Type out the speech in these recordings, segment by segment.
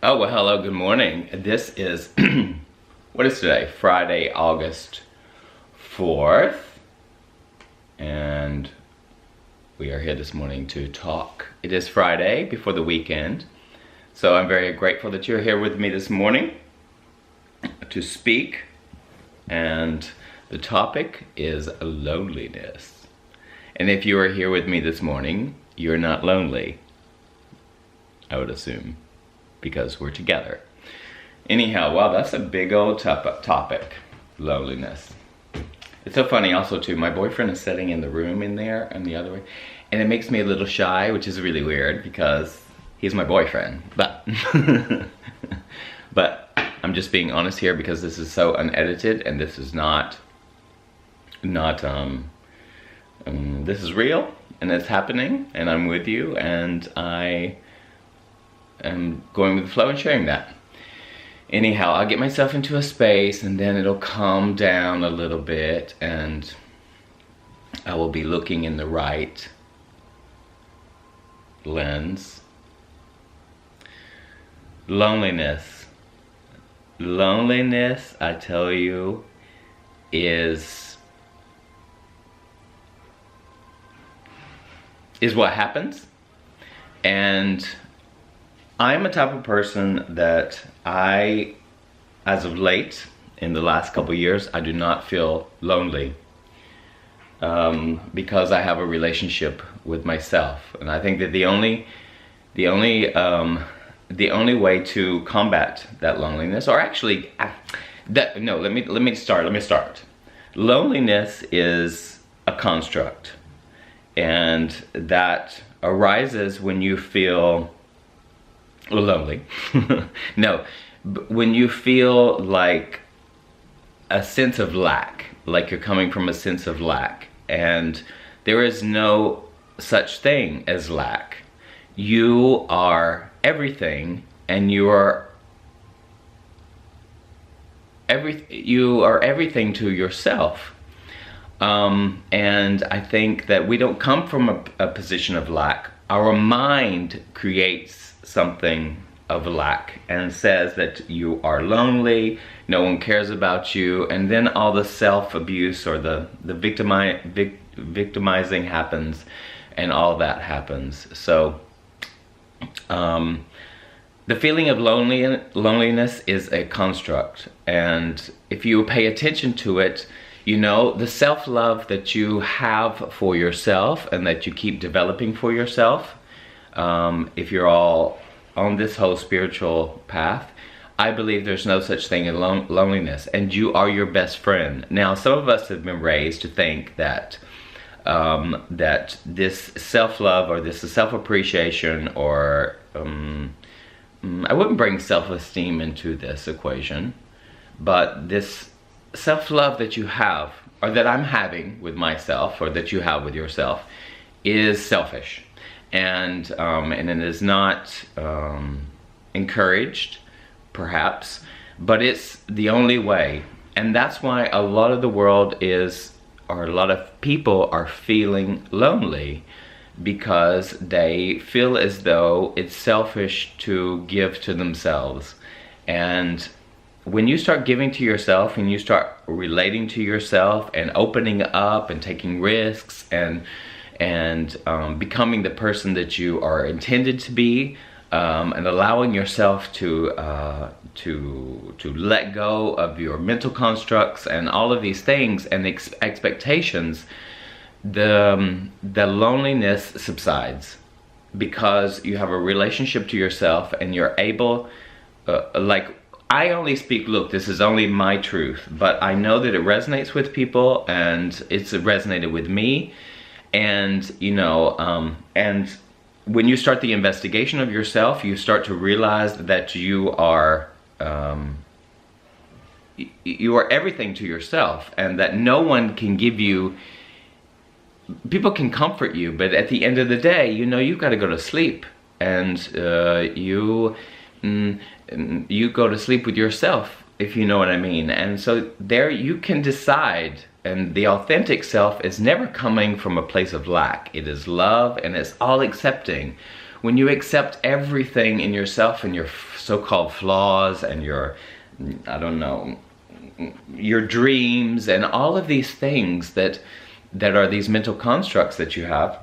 Oh, well, hello, good morning. This is, what is today? Friday, August 4th. And we are here this morning to talk. It is Friday before the weekend. So I'm very grateful that you're here with me this morning to speak. And the topic is loneliness. And if you are here with me this morning, you're not lonely, I would assume, because we're together. Anyhow, wow, that's a big old topic, loneliness. It's so funny also too, my boyfriend is sitting in the room in there and the other way, and it makes me a little shy, which is really weird because he's my boyfriend, but but I'm just being honest here because this is so unedited and this is not this is real and it's happening and I'm with you and I am going with the flow and sharing that. Anyhow, I'll get myself into a space and then it'll calm down a little bit and I will be looking in the right lens. Loneliness. Loneliness, I tell you, is what happens. And I'm a type of person that as of late, in the last couple of years, I do not feel lonely because I have a relationship with myself. And I think that the only way to combat that loneliness, or actually, let me start. Loneliness is a construct, and that arises when you feel lonely. No, when you feel like a sense of lack, like you're coming from a sense of lack, and there is no such thing as lack. You are everything, and you are everything to yourself. And I think that we don't come from a position of lack. Our mind creates something of lack and says that you are lonely, no one cares about you, and then all the self-abuse or the victimizing happens and all that happens. So the feeling of loneliness is a construct, and if you pay attention to it, you know, the self-love that you have for yourself and that you keep developing for yourself, if you're all on this whole spiritual path, I believe there's no such thing as loneliness, and you are your best friend. Now, some of us have been raised to think that that this self-love or this self-appreciation or I wouldn't bring self-esteem into this equation, but this self-love that you have, or that I'm having with myself, or that you have with yourself, is selfish, and it is not encouraged, perhaps, but it's the only way, and that's why a lot of the world is, or a lot of people are feeling lonely, because they feel as though it's selfish to give to themselves. And when you start giving to yourself and you start relating to yourself and opening up and taking risks and becoming the person that you are intended to be, and allowing yourself to let go of your mental constructs and all of these things and expectations, the loneliness subsides, because you have a relationship to yourself and you're able, like, I only speak, look, this is only my truth, but I know that it resonates with people, and it's resonated with me, and you know, and when you start the investigation of yourself, you start to realize that you are everything to yourself, and that no one can give you, people can comfort you, but at the end of the day, you know, you've got to go to sleep, and you go to sleep with yourself, if you know what I mean. And so there you can decide, and the authentic self is never coming from a place of lack. It is love, and it's all accepting. when you accept everything in yourself and your so-called flaws and your, I don't know, your dreams and all of these things that are these mental constructs that you have,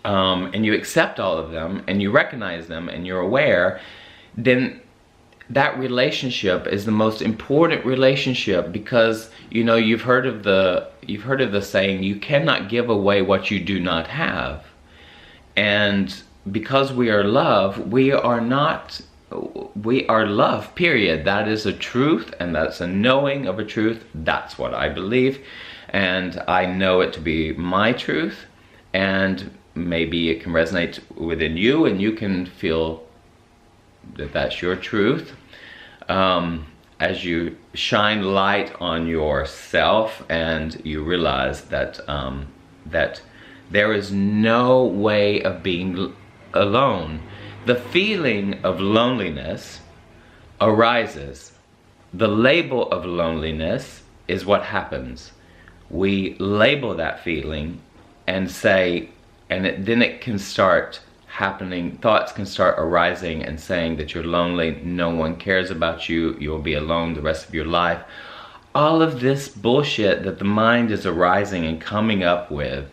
and you accept all of them and you recognize them and you're aware, then that relationship is the most important relationship, because you know, you've heard of the saying, you cannot give away what you do not have. And because we are love, we are love, period. That is a truth, and that's a knowing of a truth. That's what I believe, and I know it to be my truth, and maybe it can resonate within you and you can feel that that's your truth. As you shine light on yourself and you realize that that there is no way of being alone. The feeling of loneliness arises. The label of loneliness is what happens. We label that feeling and say, and then it can start happening, thoughts can start arising and saying that you're lonely, no one cares about you, you'll be alone the rest of your life. All of this bullshit that the mind is arising and coming up with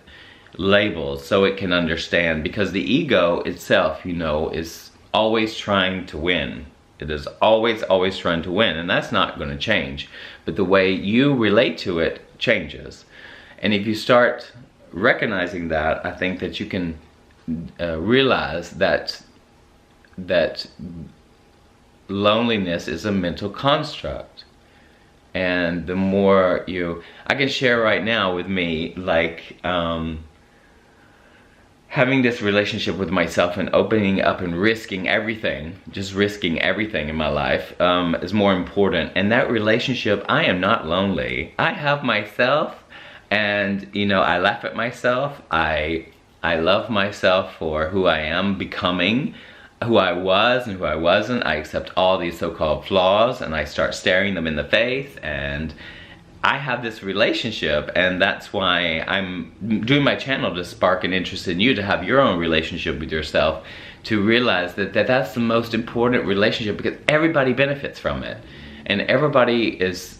labels so it can understand, because the ego itself, you know, is always trying to win. It is always trying to win, and that's not going to change. But the way you relate to it changes. And if you start recognizing that, I think that you can realize that loneliness is a mental construct. And the more I can share right now with me, like having this relationship with myself and opening up and risking everything, just risking everything in my life is more important. And that relationship, I am not lonely. I have myself, and you know, I laugh at myself. I love myself for who I am becoming, who I was and who I wasn't. I accept all these so-called flaws and I start staring them in the face, and I have this relationship, and that's why I'm doing my channel, to spark an interest in you to have your own relationship with yourself, to realize that that's the most important relationship, because everybody benefits from it, and everybody is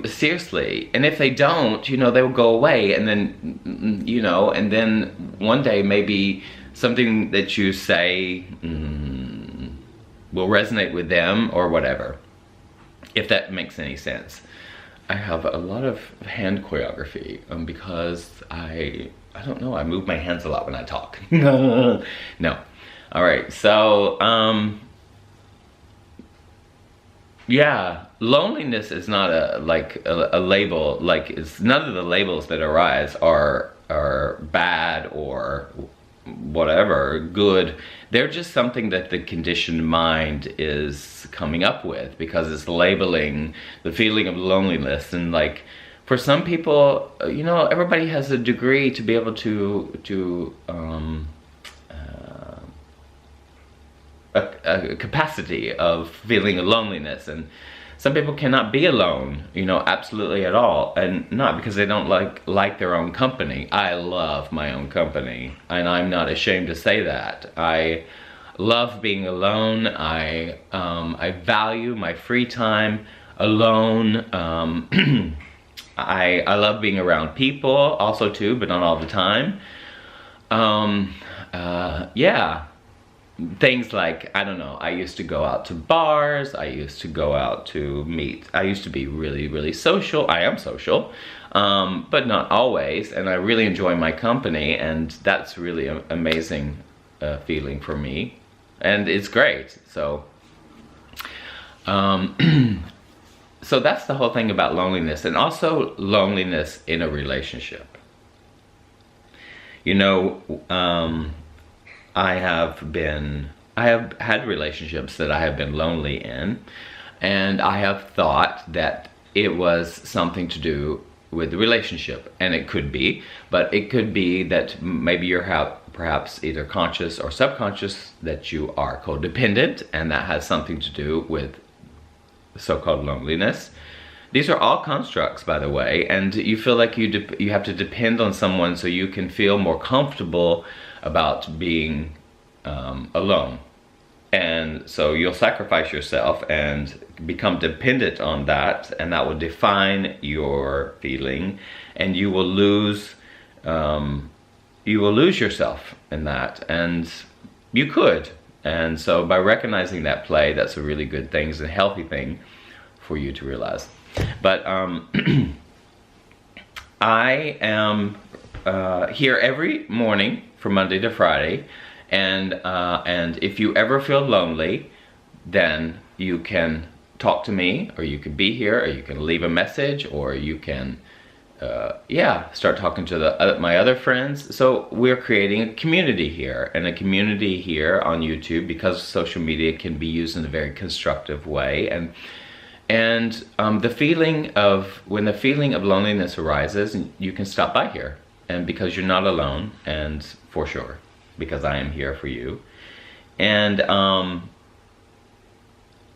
seriously, and if they don't, you know, they will go away, and then, you know, and then one day maybe something that you say will resonate with them or whatever, if that makes any sense. I have a lot of hand choreography because I don't know, I move my hands a lot when I talk. No. All right, so yeah, loneliness is not a label. Like, it's none of the labels that arise are bad or whatever, good. They're just something that the conditioned mind is coming up with, because it's labeling the feeling of loneliness. And like, for some people, you know, everybody has a degree to be able to a capacity of feeling a loneliness, and some people cannot be alone, you know, absolutely at all, and not because they don't like their own company. I love my own company, and I'm not ashamed to say that. I love being alone. I value my free time alone. I love being around people also too, but not all the time. Yeah. Things like, I don't know, I used to go out to bars, I used to go out to meet, I used to be really, really social. I am social, but not always, and I really enjoy my company, and that's really an amazing feeling for me, and it's great. So, so that's the whole thing about loneliness, and also loneliness in a relationship. You know, I have had relationships that I have been lonely in, and I have thought that it was something to do with the relationship, and it could be, but it could be that maybe you're perhaps either conscious or subconscious that you are codependent, and that has something to do with so-called loneliness. These are all constructs, by the way, and you feel like you have to depend on someone so you can feel more comfortable about being alone. And so you'll sacrifice yourself and become dependent on that, and that will define your feeling, and you will lose yourself in that, and you could. And so by recognizing that play, that's a really good thing, it's a healthy thing for you to realize. But I am here every morning from Monday to Friday. And if you ever feel lonely, then you can talk to me, or you can be here, or you can leave a message, or you can, start talking to my other friends. So we're creating a community here, and a community here on YouTube, because social media can be used in a very constructive way. And when the feeling of loneliness arises, you can stop by here, and because you're not alone, and for sure, because I am here for you. And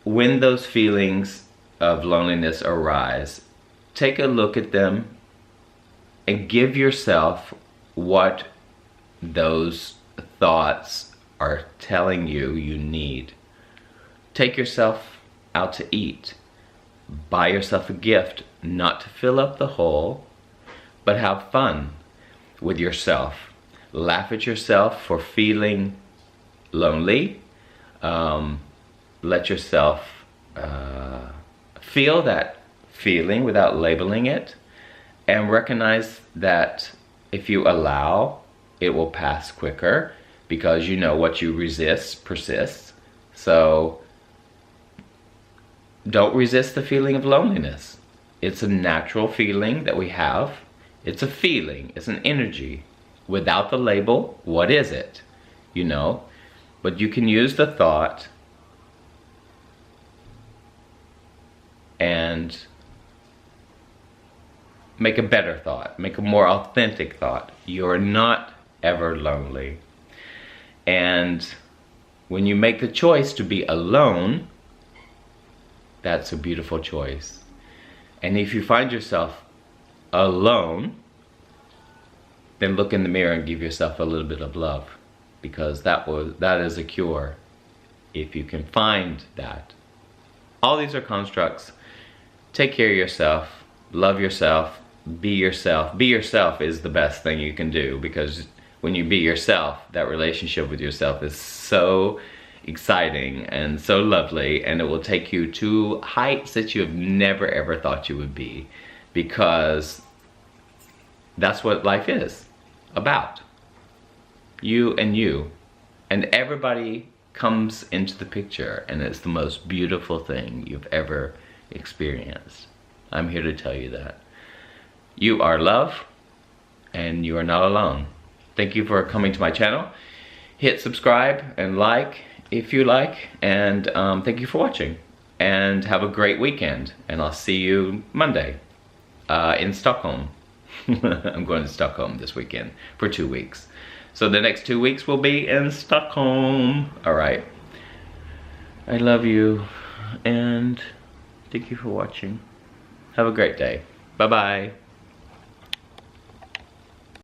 when those feelings of loneliness arise, take a look at them and give yourself what those thoughts are telling you you need. Take yourself out to eat. Buy yourself a gift, not to fill up the hole, but have fun with yourself. Laugh at yourself for feeling lonely. Let yourself feel that feeling without labeling it, and recognize that if you allow, it will pass quicker, because you know what you resist persists. So don't resist the feeling of loneliness. It's a natural feeling that we have. It's a feeling, it's an energy. Without the label, what is it? You know, but you can use the thought and make a better thought, make a more authentic thought. You're not ever lonely. And when you make the choice to be alone, that's a beautiful choice. And if you find yourself alone, then look in the mirror and give yourself a little bit of love, because that is a cure, if you can find that. All these are constructs. Take care of yourself, love yourself, be yourself. Be yourself is the best thing you can do, because when you be yourself, that relationship with yourself is so exciting and so lovely, and it will take you to heights that you have never ever thought you would be, because that's what life is about. You, and everybody comes into the picture, and it's the most beautiful thing you've ever experienced. I'm here to tell you that. You are love, and you are not alone. Thank you for coming to my channel. Hit subscribe and like if you like, and thank you for watching. And have a great weekend, and I'll see you Monday in Stockholm. I'm going to Stockholm this weekend for 2 weeks. So the next 2 weeks will be in Stockholm. All right. I love you, and thank you for watching. Have a great day. Bye-bye.